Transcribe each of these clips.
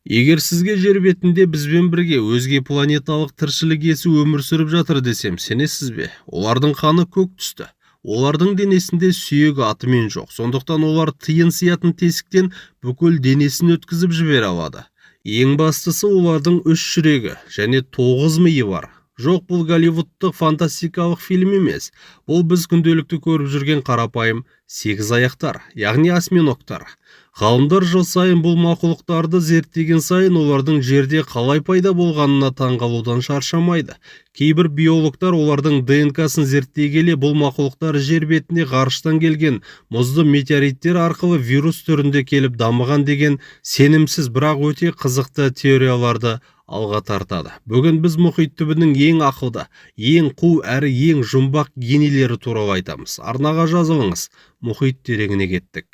Егер сізге жер бетінде бізбен бірге өзге планеталық тіршілік иесі өмір сүріп жатыр десем, сенесіз бе? Олардың қаны көк түсті. Олардың денесінде сүйегі атымен жоқ. Сондықтан олар тиын сиятын тесіктен бүкіл денесін өткізіп жібере алады. Ең бастысы, олардың 3 жүрегі және 9 миы бар. Жоқ, бұл голливудтық фантастикалық фильм емес. Бұл біз күнделікті көріп жүрген қарапайым 8 аяқтар, яғни осьминогтар. Ғалымдар жыл сайын бұл мақұлықтарды зерттеген сайын олардың жерде қалай пайда болғанына таңғалудан шаршамайды. Кейбір биологтар олардың ДНК-сын зерттей келе бұл мақұлықтар жер бетіне ғарыштан келген мұзды метеориттер арқылы вирус түрінде келіп дамыған деген сенімсіз, бірақ өте қызықты теорияларды алға тартады. Бүгін біз мұхит түбінің ең ақылды, ең қу әрі ең жұмбақ генийлері туралы айтамыз. Арнаға жазылыңыз, мұхит тереңіне кеттік.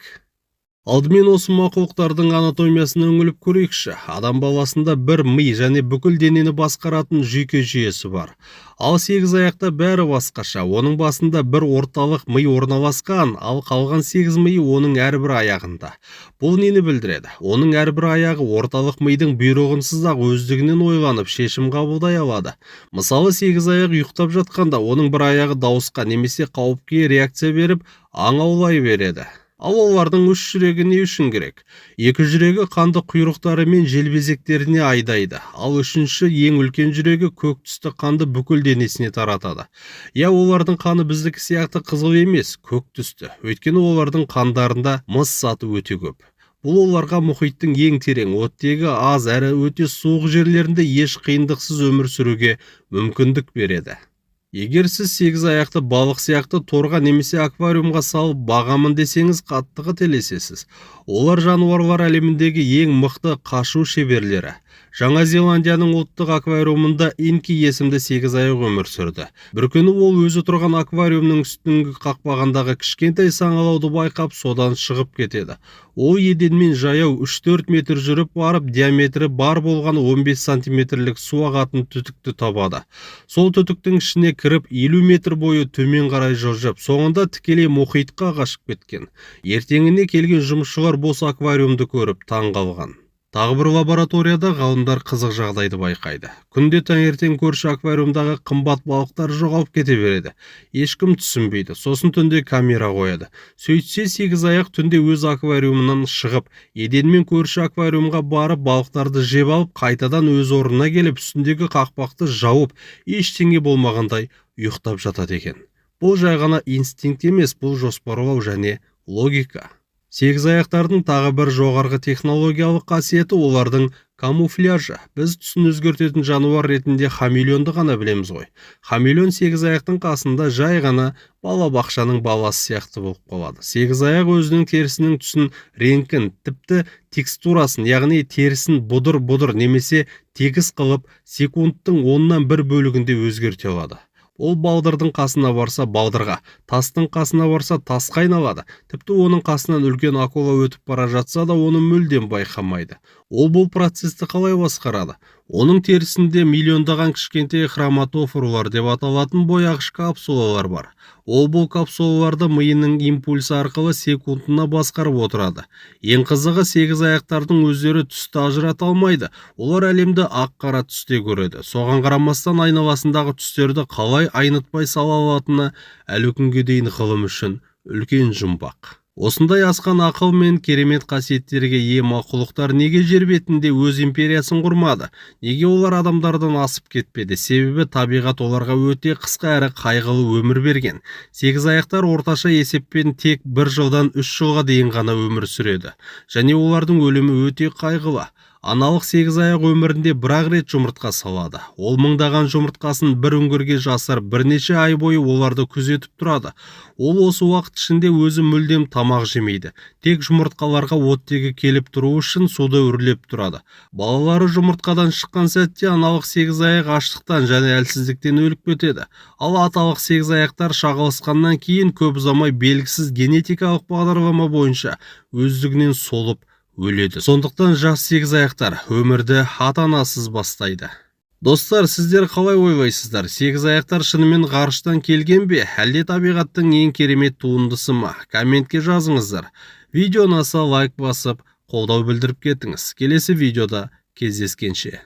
Алдымен осы мақұлықтардың анатомиясына үңіліп көрейікші. Адам баласында бір ми және бүкіл денені басқаратын жүйке жүйесі бар. Ал 8 аяқта бәрі басқаша. Оның басында бір орталық ми орналасқан, ал қалған 8 миы оның әрбір аяғында. Бұл нені білдіреді? Оның әрбір аяғы орталық мидың бұйрығынсыз ақ өздігінен ойланып, шешім қабылдай алады. Мысалы, 8 аяқ ұйықтап жатқанда оның бір аяғы дауысқа немесе қауіпке реакция беріп, аң аулай береді. Ал олардың 3 жүрегі не үшін керек? 2 жүрегі қанды құйрықтары мен желбезектеріне айдайды. Ал 3-ші ең үлкен жүрегі көк түсті қанды бүкіл денесіне таратады. Олардың қаны біздікі сияқты қызыл емес, көк түсті. Өйткені олардың қандарында мыс заты өте көп. Бұл оларға мұхиттың ең терең, оттегі аз әрі өте суық жерлерінде еш қиындықсыз өмір сүруге мүмкіндік береді. Егер сіз 8 аяқты балық сияқты торға немесе аквариумға салып бағамын десеңіз, қатты қателесесіз. Олар жануарлар әлеміндегі ең мықты қашу шеберлері. Жаңа Зеландияның ұлттық аквариумында Инки есімді 8 аяқ өмір сүрді. Бір күні ол өзі тұрған аквариумның үстіңгі қақпағандағы кішкентай саңылауды байқап, содан шығып кетеді. Ол еденмен жаяу 3-4 метр жүріп барып, диаметрі бар болған 15 сантиметрлік су ағатын түтікті табады. Сол түтіктің ішіне кіріп 50 метр бойы төмен қарай жылжып, соңында тікелей мұхитқа қашып кеткен. Ертеңіне келген жұмысшылар бос аквариумды көріп таң қалған. Тағы бір лабораторияда ғалымдар қызық жағдайды байқайды. Күнде таңертең көрші аквариумдағы қымбат балықтар жоғалып кете береді. Ешкім түсінбейді. Сосын түнде камера қояды. Сөйтсе 8 аяқ түнде өз аквариумынан шығып, еденмен көрші аквариумға барып балықтарды жеп алып, қайтадан өз орнына келіп, үстіндегі қақпақты жауып, ештеңе болмағандай ұйықтап жатады екен. Бұл жай ғана инстинкт емес, бұл жоспарлау және логика. 8 аяқтардың тағы бір жоғарғы технологиялық қасиеті олардың камуфляжы. Біз түсін өзгертетін жануар ретінде хамелеонды ғана білеміз ғой. Хамелеон 8 аяқтың қасында жай ғана балабақшаның баласы сияқты болып қалады. 8 аяқ өзінің терісінің түсін, реңкін, тіпті текстурасын, яғни терісін бұдыр-бұдыр немесе тегіс қылып, секундтың 1/10 бөлігінде өзгерте алады. Ол балдырдың қасына барса балдырға, тастың қасына барса тасқа айналады. Тіпті оның қасынан үлкен акула өтіп бара жатса да оны мүлдем байқамайды. Ол бұл процесті қалай басқарады? Оның терісінде миллиондаған кішкентай хроматофорлар деп аталатын бояғыш капсулалар бар. Ол бұл капсулаларды миының импульсы арқылы секундына басқарып отырады. Ең қызығы 8 аяқтардың өздері түсті ажырата алмайды. Олар әлемді ақ-қара түсте көреді. Соған қарамастан айналасындағы түстерді қалай айнытпай сала алатыны әлі күнге дейін ғылым үшін үлкен жұмбақ. Осындай асқан ақыл мен керемет қасиеттерге ие мақұлықтар неге жер бетінде өз империясын құрмады? Неге олар адамдардан асып кетпеді? Себебі табиғат оларға өте қысқа әрі қайғылы өмір берген. 8 аяқтар орташа есеппен тек 1 жылдан 3 жылға дейін ғана өмір сүреді. Және олардың өлімі өте қайғылы. Аналық 8 аяқ өмірінде бір-ақ рет жұмыртқа салады. Ол мыңдаған жұмыртқасын бір үңгірге жасырып, бірнеше ай бойы оларды күзетіп тұрады. Ол осы уақыт ішінде өзі мүлдем тамақ жемейді. Тек жұмыртқаларға оттегі келіп тұру үшін суды үрлеп тұрады. Балалары жұмыртқадан шыққан сәтте аналық 8 аяқ аштықтан және әлсіздіктен өліп кетеді. Ал аталық 8 аяқтар шағылысқаннан кейін көп ұзамай белгісіз генетикалық бағдарлама бойынша өздігінен солып өледі. Сондықтан жас 8 аяқтар өмірді ата-анасыз бастайды. Достар, сіздер қалай ойлайсыздар? 8 аяқтар шынымен ғарыштан келген бе? Әлде табиғаттың ең керемет туындысы ма? Комментке жазыңыздар. Видео ұнаса лайк басып, қолдау білдіріп кетіңіз. Келесі видеода Кездескенше.